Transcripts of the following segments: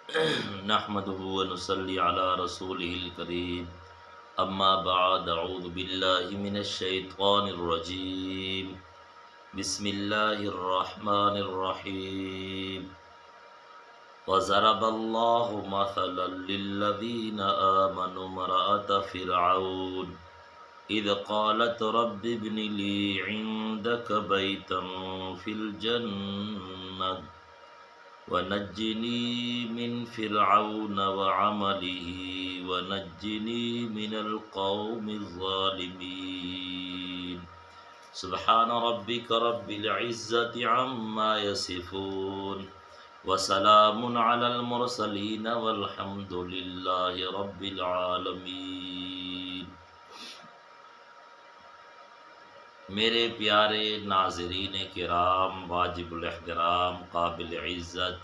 نحمده ونصلي على رسوله الكريم اما بعد اعوذ بالله من الشيطان الرجيم بسم الله الرحمن الرحيم وضرب الله مثلا للذين آمنوا امرأة فرعون إذ قالت رب ابن لي عندك بيتا في الجنة ونجني من فرعون وعمله ونجني من القوم الظالمين سبحان ربك رب العزة عما يصفون وسلام على المرسلين والحمد لله رب العالمين۔ میرے پیارے ناظرین کرام، واجب الاحترام، قابل عزت،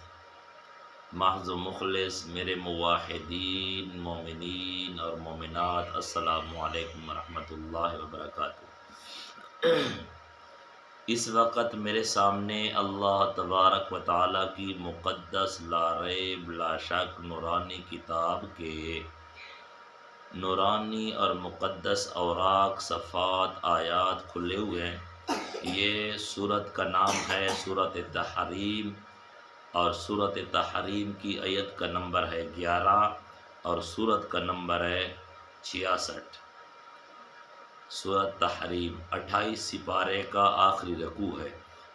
محض و مخلص میرے موحدین، مومنین اور مومنات، السلام علیکم ورحمۃ اللہ وبرکاتہ۔ اس وقت میرے سامنے اللہ تبارک و تعالیٰ کی مقدس لا ریب لا شک نورانی کتاب کے نورانی اور مقدس اوراق، صفحات، آیات کھلے ہوئے ہیں۔ یہ سورت کا نام ہے سورت تحریم، اور سورت تحریم کی آیت کا نمبر ہے 11 اور سورت کا نمبر ہے 66۔ سورت تحریم 28 سپارے کا آخری رکوع ہے،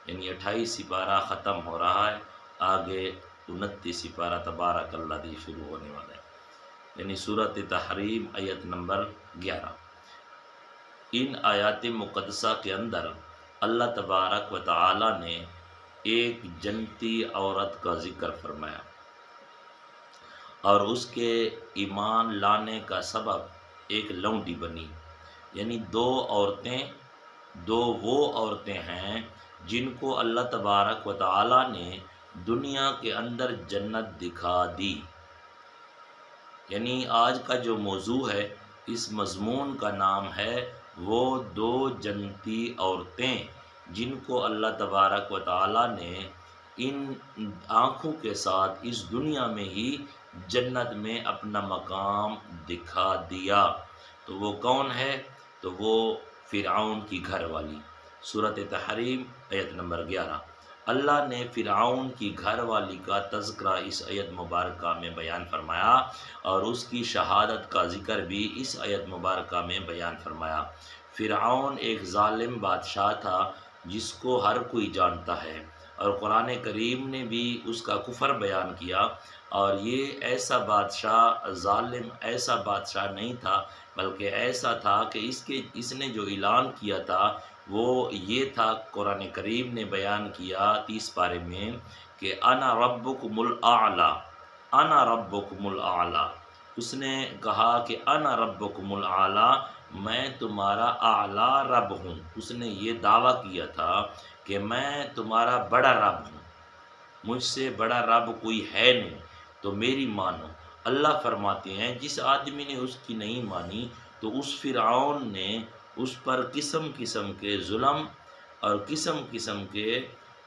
یعنی 28 سپارہ ختم ہو رہا ہے، آگے 29 سپارہ تبارک اللہ دی شروع ہونے والا ہے، یعنی سورت تحریم آیت نمبر 11۔ ان آیات مقدسہ کے اندر اللہ تبارک و تعالی نے ایک جنتی عورت کا ذکر فرمایا، اور اس کے ایمان لانے کا سبب ایک لونڈی بنی، یعنی دو وہ عورتیں ہیں جن کو اللہ تبارک و تعالی نے دنیا کے اندر جنت دکھا دی۔ یعنی آج کا جو موضوع ہے، اس مضمون کا نام ہے وہ دو جنتی عورتیں جن کو اللہ تبارک و تعالی نے ان آنکھوں کے ساتھ اس دنیا میں ہی جنت میں اپنا مقام دکھا دیا۔ تو وہ کون ہے؟ تو وہ فرعون کی گھر والی۔ سورۃ تحریم آیت نمبر 11۔ اللہ نے فرعون کی گھر والی کا تذکرہ اس آیت مبارکہ میں بیان فرمایا، اور اس کی شہادت کا ذکر بھی اس آیت مبارکہ میں بیان فرمایا۔ فرعون ایک ظالم بادشاہ تھا جس کو ہر کوئی جانتا ہے، اور قرآن کریم نے بھی اس کا کفر بیان کیا، اور یہ ایسا بادشاہ، ظالم ایسا بادشاہ نہیں تھا، بلکہ ایسا تھا کہ اس نے جو اعلان کیا تھا وہ یہ تھا، قرآن کریم نے بیان کیا 30 پارے میں کہ انا ربکم الاعلی، انا ربکم الاعلی۔ اس نے کہا کہ انا ربکم الاعلی، میں تمہارا اعلی رب ہوں۔ اس نے یہ دعویٰ کیا تھا کہ میں تمہارا بڑا رب ہوں، مجھ سے بڑا رب کوئی ہے نہیں، تو میری مانو۔ اللہ فرماتے ہیں جس آدمی نے اس کی نہیں مانی تو اس فرعون نے اس پر قسم قسم کے ظلم اور قسم قسم کے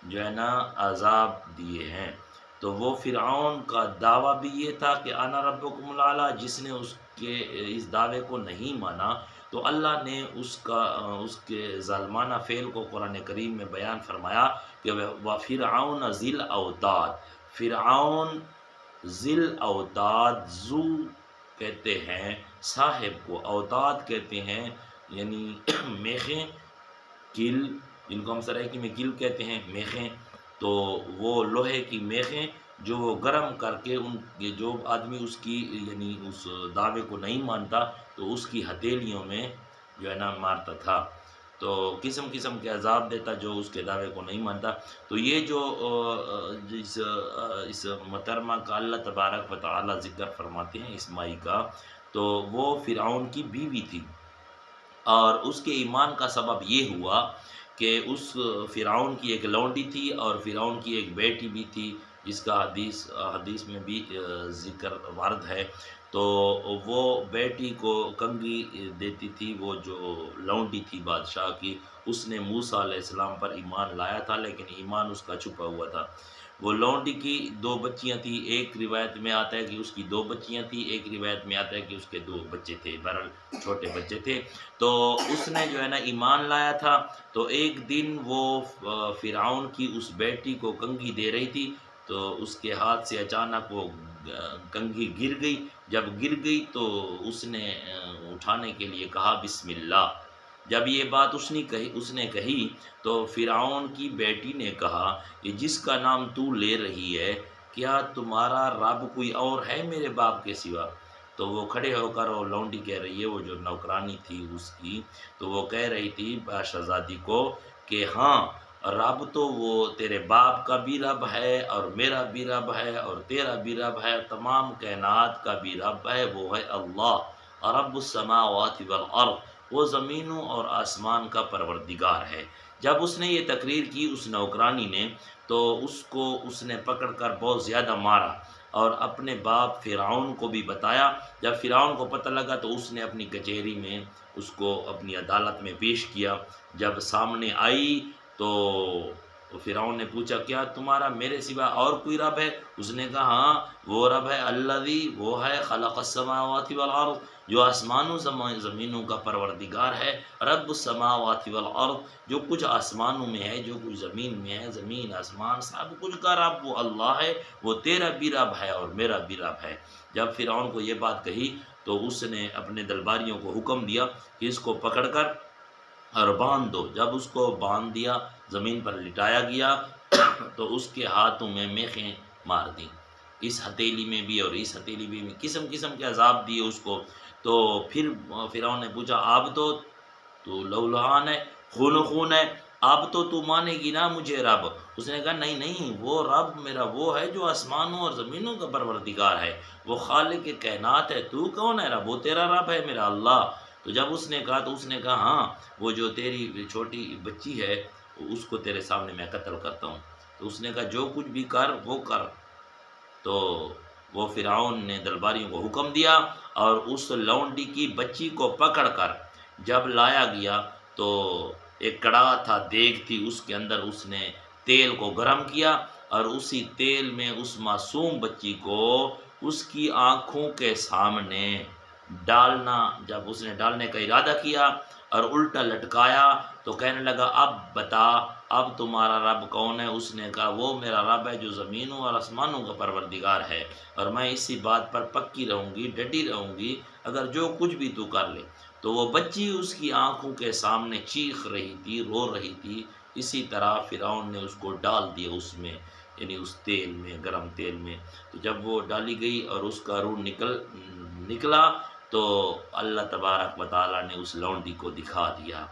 جو ہے نا عذاب دیے ہیں۔ تو وہ فرعون کا دعویٰ بھی یہ تھا کہ انا ربکم الاعلی، جس نے اس کے اس دعوے کو نہیں مانا تو اللہ نے اس کے ظالمانہ فعل کو قرآن کریم میں بیان فرمایا کہ وَفِرْعَوْنَ ذِي الْأَوْتَادِ، فرعون ذی الاوتاد، ذو کہتے ہیں صاحب کو، اوتاد کہتے ہیں یعنی میخیں، کل، جن کو ہم سرائکی میں کل کہتے ہیں، میخیں، تو وہ لوہے کی میخیں جو وہ گرم کر کے جو آدمی اس کی یعنی اس دعوے کو نہیں مانتا تو اس کی ہتھیلیوں میں جو ہے نا مارتا تھا، تو قسم قسم کے عذاب دیتا جو اس کے دعوے کو نہیں مانتا۔ تو یہ جو اس محترمہ کا اللہ تبارک و تعالی ذکر فرماتے ہیں اسماعیل کا، تو وہ فرعون کی بیوی تھی، اور اس کے ایمان کا سبب یہ ہوا کہ اس فرعون کی ایک لونڈی تھی اور فرعون کی ایک بیٹی بھی تھی، جس کا حدیث میں بھی ذکر وارد ہے۔ تو وہ بیٹی کو کنگھی دیتی تھی، وہ جو لونڈی تھی بادشاہ کی، اس نے موسیٰ علیہ السلام پر ایمان لایا تھا، لیکن ایمان اس کا چھپا ہوا تھا۔ وہ لونڈی کی 2 بچیاں تھیں، ایک روایت میں آتا ہے کہ اس کی 2 بچیاں تھیں، ایک روایت میں آتا ہے کہ اس کے 2 بچے تھے، بہرحال چھوٹے بچے تھے۔ تو اس نے جو ہے نا ایمان لایا تھا، تو ایک دن وہ فرعون کی اس بیٹی کو کنگھی دے رہی تھی، تو اس کے ہاتھ سے اچانک وہ کنگھی گر گئی۔ جب گر گئی تو اس نے اٹھانے کے لیے کہا بسم اللہ۔ جب یہ بات اس نے کہی تو فرعون کی بیٹی نے کہا کہ جس کا نام تو لے رہی ہے، کیا تمہارا رب کوئی اور ہے میرے باپ کے سوا؟ تو وہ کھڑے ہو کر، وہ لونڈی کہہ رہی ہے، وہ جو نوکرانی تھی اس کی، تو وہ کہہ رہی تھی شہزادی کو کہ ہاں، رب تو وہ تیرے باپ کا بھی رب ہے، اور میرا بھی رب ہے، اور تیرا بھی رب ہے، تمام کائنات کا بھی رب ہے، وہ ہے اللہ رب السماوات والارض، وہ زمینوں اور آسمان کا پروردگار ہے۔ جب اس نے یہ تقریر کی اس نوکرانی نے، تو اس نے پکڑ کر بہت زیادہ مارا اور اپنے باپ فرعون کو بھی بتایا۔ جب فرعون کو پتہ لگا تو اس نے اپنی کچہری میں اس کو اپنی عدالت میں پیش کیا۔ جب سامنے آئی تو فرعون نے پوچھا کیا تمہارا میرے سوا اور کوئی رب ہے؟ اس نے کہا ہاں، وہ رب ہے الذی، وہ ہے خلق السماوات والارض، جو آسمانوں زمینوں کا پروردگار ہے، رب السماوات والارض، جو کچھ آسمانوں میں ہے، جو کچھ زمین میں ہے، زمین آسمان سب کچھ کا رب وہ اللہ ہے، وہ تیرا بھی رب ہے اور میرا بھی رب ہے۔ جب فرعون کو یہ بات کہی تو اس نے اپنے درباریوں کو حکم دیا کہ اس کو پکڑ کر اور باندھ دو۔ جب اس کو باندھ دیا، زمین پر لٹایا گیا تو اس کے ہاتھوں میں میخیں مار دیں، اس ہتھیلی میں بھی اور اس ہتھیلی میں بھی، قسم قسم کے عذاب دیے اس کو۔ تو پھر فرعون نے پوچھا اب تو لولہان ہے، خون و خون ہے، اب تو مانے گی نا مجھے رب؟ اس نے کہا نہیں نہیں، وہ رب میرا وہ ہے جو آسمانوں اور زمینوں کا پروردگار ہے، وہ خالق کائنات ہے، تو کون ہے رب؟ وہ تیرا رب ہے میرا اللہ۔ تو جب اس نے کہا تو اس نے کہا ہاں، وہ جو تیری چھوٹی بچی ہے اس کو تیرے سامنے میں قتل کرتا ہوں۔ تو اس نے کہا جو کچھ بھی کر وہ کر۔ تو وہ فرعون نے درباریوں کو حکم دیا اور اس لونڈی کی بچی کو پکڑ کر جب لایا گیا تو ایک کڑاہ تھا، دیگ تھی، اس کے اندر اس نے تیل کو گرم کیا اور اسی تیل میں اس معصوم بچی کو اس کی آنکھوں کے سامنے ڈالنا۔ جب اس نے ڈالنے کا ارادہ کیا اور الٹا لٹکایا تو کہنے لگا اب بتا، اب تمہارا رب کون ہے؟ اس نے کہا وہ میرا رب ہے جو زمینوں اور آسمانوں کا پروردگار ہے، اور میں اسی بات پر پکی رہوں گی، ڈٹی رہوں گی، اگر جو کچھ بھی تو کر لے۔ تو وہ بچی اس کی آنکھوں کے سامنے چیخ رہی تھی، رو رہی تھی۔ اسی طرح فرعون نے اس کو ڈال دیا اس میں، یعنی اس تیل میں، گرم تیل میں۔ تو جب وہ ڈالی گئی اور اس کا روح نکلا تو اللہ تبارک و تعالیٰ نے اس لونڈی کو دکھا دیا،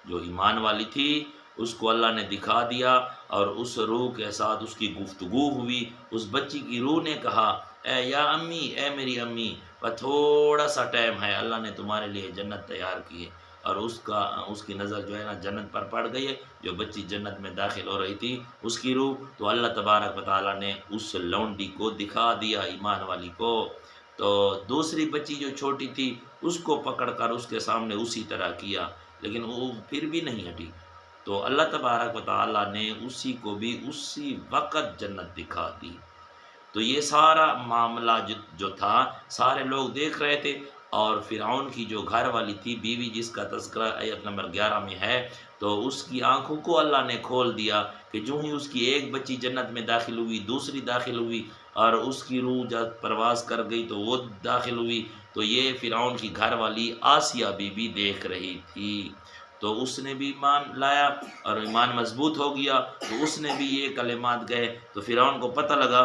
جو ایمان والی تھی اس کو اللہ نے دکھا دیا، اور اس روح کے ساتھ اس کی گفتگو ہوئی۔ اس بچی کی روح نے کہا اے یا امی، اے میری امی، بس تھوڑا سا ٹائم ہے، اللہ نے تمہارے لیے جنت تیار کی ہے۔ اور اس کی نظر جو ہے نا جنت پر پڑ گئی ہے، جو بچی جنت میں داخل ہو رہی تھی اس کی روح، تو اللہ تبارک و تعالیٰ نے اس لونڈی کو دکھا دیا، ایمان والی کو۔ تو دوسری بچی جو چھوٹی تھی اس کو پکڑ کر اس کے سامنے اسی طرح کیا، لیکن وہ پھر بھی نہیں ہٹی۔ تو اللہ تبارک و تعالیٰ نے اسی کو بھی اسی وقت جنت دکھا دی۔ تو یہ سارا معاملہ جو تھا سارے لوگ دیکھ رہے تھے، اور فرعون کی جو گھر والی تھی، بیوی، جس کا تذکرہ آیت نمبر 11 میں ہے، تو اس کی آنکھوں کو اللہ نے کھول دیا کہ جو ہی اس کی ایک بچی جنت میں داخل ہوئی، دوسری داخل ہوئی، اور اس کی روح جب پرواز کر گئی تو وہ داخل ہوئی، تو یہ فرعون کی گھر والی آسیہ بیوی دیکھ رہی تھی۔ تو اس نے بھی ایمان لایا اور ایمان مضبوط ہو گیا، تو اس نے بھی یہ کلمات گئے، تو فرعون کو پتہ لگا،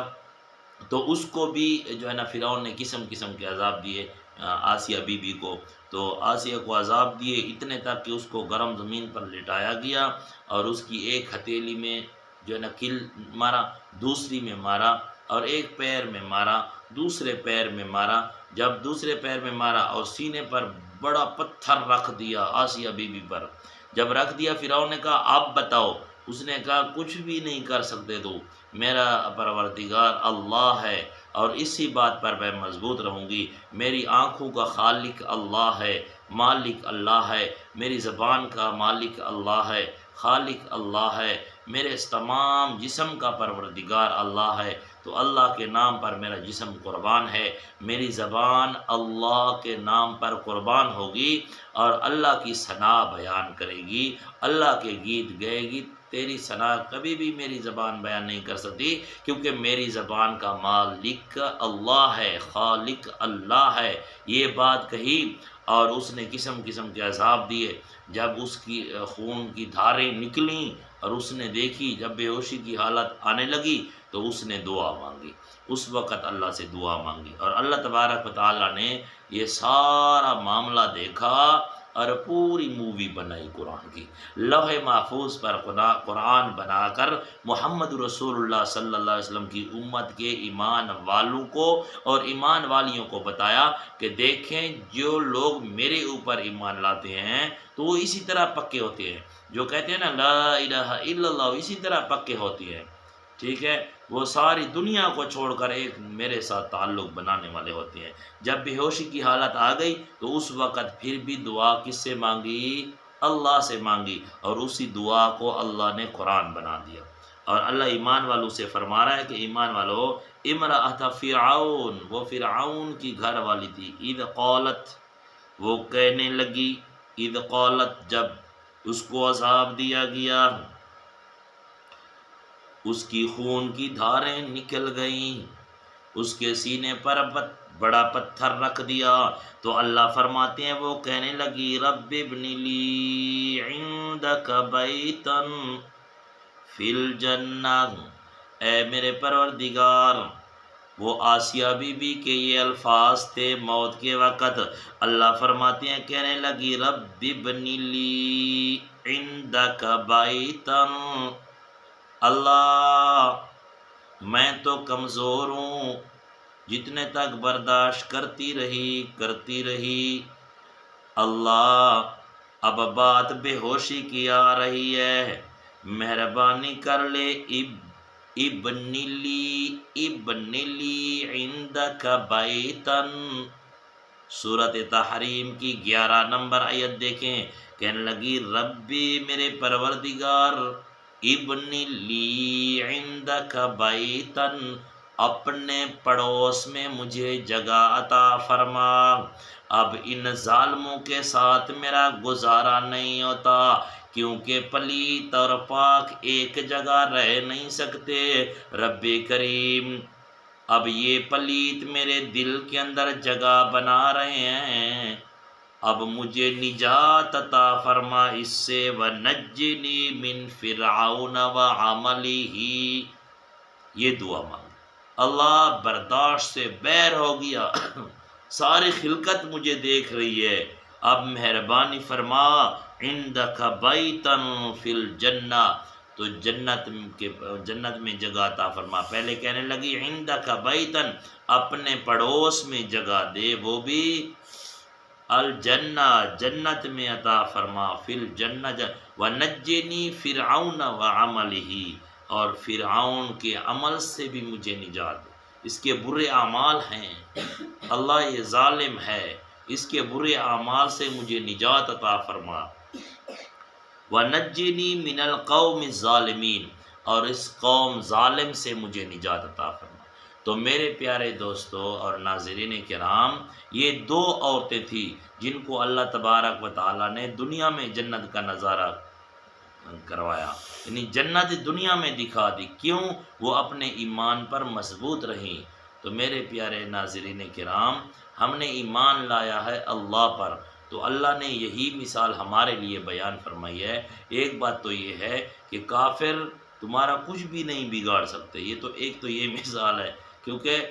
تو اس کو بھی جو ہے نا فرعون نے قسم قسم کے عذاب دیے آسیہ بی بی کو۔ تو آسیہ کو عذاب دیے اتنے تک کہ اس کو گرم زمین پر لٹایا گیا، اور اس کی ایک ہتھیلی میں جو ہے نا کل مارا، دوسری میں مارا، اور ایک پیر میں مارا، دوسرے پیر میں مارا۔ جب دوسرے پیر میں مارا اور سینے پر بڑا پتھر رکھ دیا آسیہ بی بی پر، جب رکھ دیا فرعون نے کہا اب بتاؤ۔ اس نے کہا کچھ بھی نہیں کر سکتے، تو میرا پروردگار اللہ ہے اور اسی بات پر میں مضبوط رہوں گی، میری آنکھوں کا خالق اللہ ہے، مالک اللہ ہے، میری زبان کا مالک اللہ ہے، خالق اللہ ہے، میرے اس تمام جسم کا پروردگار اللہ ہے، تو اللہ کے نام پر میرا جسم قربان ہے، میری زبان اللہ کے نام پر قربان ہوگی اور اللہ کی ثنا بیان کرے گی، اللہ کے گیت گائے گی۔ تیری ثنا کبھی بھی میری زبان بیان نہیں کر سکتی، کیونکہ میری زبان کا مالک اللہ ہے، خالق اللہ ہے۔ یہ بات کہی اور اس نے قسم قسم کے عذاب دیے۔ جب اس کی خون کی دھاریں نکلیں اور اس نے دیکھی، جب بے ہوشی کی حالت آنے لگی تو اس نے دعا مانگی، اس وقت اللہ سے دعا مانگی، اور اللہ تبارک و تعالیٰ نے یہ سارا معاملہ دیکھا اور پوری مووی بنائی قرآن کی، لوح محفوظ پر قرآن بنا کر محمد رسول اللہ صلی اللہ علیہ وسلم کی امت کے ایمان والوں کو اور ایمان والیوں کو بتایا کہ دیکھیں جو لوگ میرے اوپر ایمان لاتے ہیں تو وہ اسی طرح پکے ہوتے ہیں، جو کہتے ہیں نا لا الہ الا اللہ، اسی طرح پکے ہوتے ہیں، ٹھیک ہے، وہ ساری دنیا کو چھوڑ کر ایک میرے ساتھ تعلق بنانے والے ہوتے ہیں۔ جب بے ہوشی کی حالت آ گئی تو اس وقت پھر بھی دعا کس سے مانگی؟ اللہ سے مانگی، اور اسی دعا کو اللہ نے قرآن بنا دیا۔ اور اللہ ایمان والوں سے فرما رہا ہے کہ ایمان والو، امرأۃ فرعون، وہ فرعون کی گھر والی تھی، اذ قالت، وہ کہنے لگی، اذ قالت، جب اس کو عذاب دیا گیا، اس کی خون کی دھاریں نکل گئیں، اس کے سینے پر بڑا پتھر رکھ دیا، تو اللہ فرماتے ہیں وہ کہنے لگی رب ابن لی عندک بیتا فی الجنہ، اے میرے پروردگار۔ وہ آسیہ بی بی کے یہ الفاظ تھے موت کے وقت، اللہ فرماتے ہیں کہنے لگی رب ابن لی عندک بیتا، اللہ میں تو کمزور ہوں، جتنے تک برداشت کرتی رہی، اللہ اب بات بے ہوشی کی آ رہی ہے، مہربانی کر لے، ابن لی عندک بیتا، سورۃ تحریم کی 11 نمبر آیت دیکھیں، کہنے لگی ربی میرے پروردگار، ابن لی عندک بیتا، اپنے پڑوس میں مجھے جگہ عطا فرما، اب ان ظالموں کے ساتھ میرا گزارا نہیں ہوتا، کیونکہ پلیت اور پاک ایک جگہ رہ نہیں سکتے، رب کریم اب یہ پلیت میرے دل کے اندر جگہ بنا رہے ہیں، اب مجھے نجات عطا فرما اس سے، وَنَجِّنِي مِن فِرْعَوْنَ وَعَمَلِهِ، یہ دعا مانگ، اللہ برداشت سے بیر ہو گیا، ساری خلقت مجھے دیکھ رہی ہے، اب مہربانی فرما، عندک بیتا فی الجنہ، تو جنت میں جگہ عطا فرما۔ پہلے کہنے لگی عندک بیتا، اپنے پڑوس میں جگہ دے، وہ بھی الجنہ، جنت میں عطا فرما، فی الجنہ، ونجنی فرعون وعملہ، اور فرعون کے عمل سے بھی مجھے نجات دے، اس کے برے اعمال ہیں، اللہ یہ ظالم ہے، اس کے برے اعمال سے مجھے نجات عطا فرما، وَنَجِّنِي مِنَ الْقَوْمِ الظَّالِمِينَ، اور اس قوم ظالم سے مجھے نجات عطا فرما۔ تو میرے پیارے دوستو اور ناظرین کرام، یہ 2 عورتیں تھیں جن کو اللہ تبارک و تعالیٰ نے دنیا میں جنت کا نظارہ کروایا، یعنی جنت دنیا میں دکھا دی، کیوں؟ وہ اپنے ایمان پر مضبوط رہیں۔ تو میرے پیارے ناظرین کرام، ہم نے ایمان لایا ہے اللہ پر، تو اللہ نے یہی مثال ہمارے لیے بیان فرمائی ہے۔ ایک بات تو یہ ہے کہ کافر تمہارا کچھ بھی نہیں بگاڑ سکتے، یہ تو ایک تو یہ مثال ہے، کیونکہ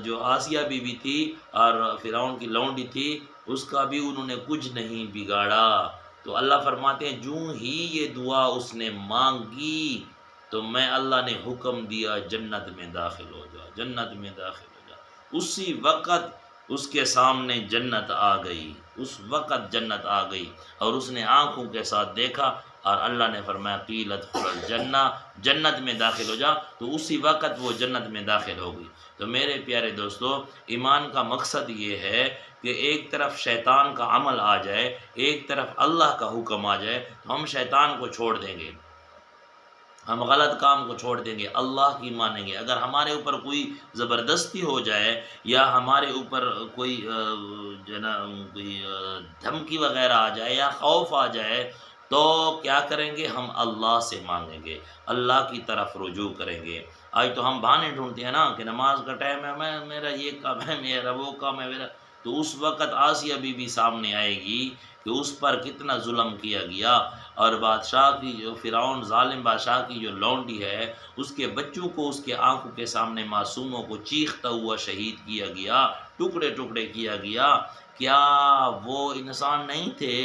جو آسیہ بی بی تھی اور فرعون کی لونڈی تھی، اس کا بھی انہوں نے کچھ نہیں بگاڑا۔ تو اللہ فرماتے ہیں جوں ہی یہ دعا اس نے مانگی تو میں اللہ نے حکم دیا جنت میں داخل ہو جا، جنت میں داخل ہو جا، اسی وقت اس کے سامنے جنت آ گئی، اس وقت جنت آ گئی، اور اس نے آنکھوں کے ساتھ دیکھا، اور اللہ نے فرمایا قیل ادخلوا الجنہ، جنت میں داخل ہو جا، تو اسی وقت وہ جنت میں داخل ہوگی۔ تو میرے پیارے دوستو، ایمان کا مقصد یہ ہے کہ ایک طرف شیطان کا عمل آ جائے، ایک طرف اللہ کا حکم آ جائے، تو ہم شیطان کو چھوڑ دیں گے، ہم غلط کام کو چھوڑ دیں گے، اللہ کی مانیں گے۔ اگر ہمارے اوپر کوئی زبردستی ہو جائے یا ہمارے اوپر کوئی جو ہے نا کوئی دھمکی وغیرہ آ جائے یا خوف آ جائے، تو کیا کریں گے؟ ہم اللہ سے مانگیں گے، اللہ کی طرف رجوع کریں گے۔ آج تو ہم بہانے ڈھونڈتے ہیں نا کہ نماز کا ٹائم ہے، میرا یہ کام ہے، میرا وہ کام ہے، میرا، تو اس وقت آسیہ بی بی سامنے آئے گی کہ اس پر کتنا ظلم کیا گیا، اور بادشاہ کی جو فرعون ظالم بادشاہ کی جو لونڈی ہے، اس کے بچوں کو اس کے آنکھوں کے سامنے معصوموں کو چیختا ہوا شہید کیا گیا، ٹکڑے ٹکڑے کیا گیا۔ کیا وہ انسان نہیں تھے؟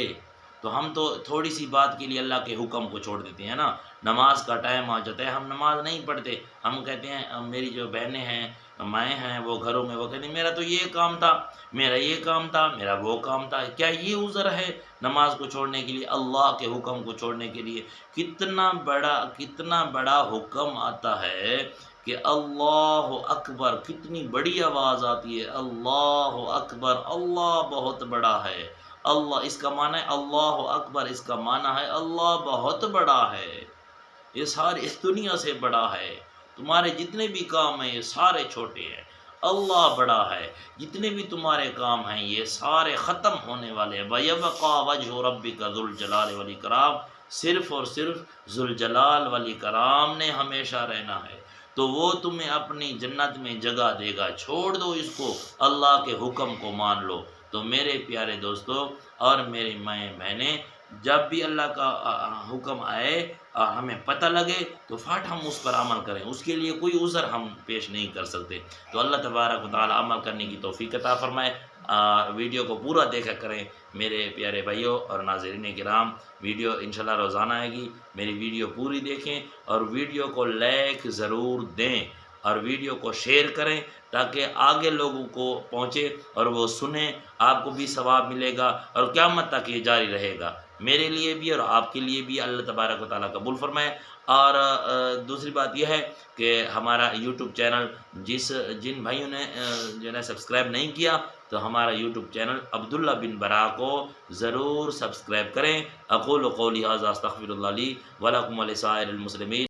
تو ہم تو تھوڑی سی بات کے لیے اللہ کے حکم کو چھوڑ دیتے ہیں نا۔ نماز کا ٹائم آ جاتا ہے، ہم نماز نہیں پڑھتے، ہم کہتے ہیں، میری جو بہنیں ہیں، مائیں ہیں، وہ گھروں میں وہ کہتے ہیں میرا تو یہ کام تھا، میرا یہ کام تھا، میرا وہ کام تھا۔ کیا یہ عذر ہے نماز کو چھوڑنے کے لیے، اللہ کے حکم کو چھوڑنے کے لیے؟ کتنا بڑا حکم آتا ہے کہ اللہ اکبر، کتنی بڑی آواز آتی ہے، اللہ اکبر، اللہ بہت بڑا ہے۔ اللہ، اس کا معنی ہے اللہ اکبر، اس کا معنی ہے اللہ بہت بڑا ہے، یہ ساری اس دنیا سے بڑا ہے، تمہارے جتنے بھی کام ہیں یہ سارے چھوٹے ہیں، اللہ بڑا ہے، جتنے بھی تمہارے کام ہیں یہ سارے ختم ہونے والے ہیں۔ وَيَبْقَى وَجْهُ رَبِّكَ ذُو الْجَلَالِ وَالْإِكْرَامِ، صرف اور صرف ذوالجلال والاکرام نے ہمیشہ رہنا ہے، تو وہ تمہیں اپنی جنت میں جگہ دے گا۔ چھوڑ دو اس کو، اللہ کے حکم کو مان لو۔ تو میرے پیارے دوستو اور میری مائیں بہنیں، جب بھی اللہ کا حکم آئے اور ہمیں پتہ لگے تو فٹ ہم اس پر عمل کریں، اس کے لیے کوئی عذر ہم پیش نہیں کر سکتے۔ تو اللہ تبارک و تعالی عمل کرنے کی توفیق عطا فرمائے۔ ویڈیو کو پورا دیکھا کریں میرے پیارے بھائیوں اور ناظرین کرام، ویڈیو انشاءاللہ روزانہ آئے گی، میری ویڈیو پوری دیکھیں اور ویڈیو کو لائک ضرور دیں اور ویڈیو کو شیئر کریں تاکہ آگے لوگوں کو پہنچے اور وہ سنیں، آپ کو بھی ثواب ملے گا اور قیامت تک یہ جاری رہے گا، میرے لیے بھی اور آپ کے لیے بھی، اللہ تبارک و تعالیٰ قبول فرمائے۔ اور دوسری بات یہ ہے کہ ہمارا یوٹیوب چینل جن بھائیوں نے جو ہے سبسکرائب نہیں کیا، تو ہمارا یوٹیوب چینل عبداللہ بن برا کو ضرور سبسکرائب کریں۔ اقول قولی ھذا استغفر اللہ لی ولکم ولسائر المسلمین۔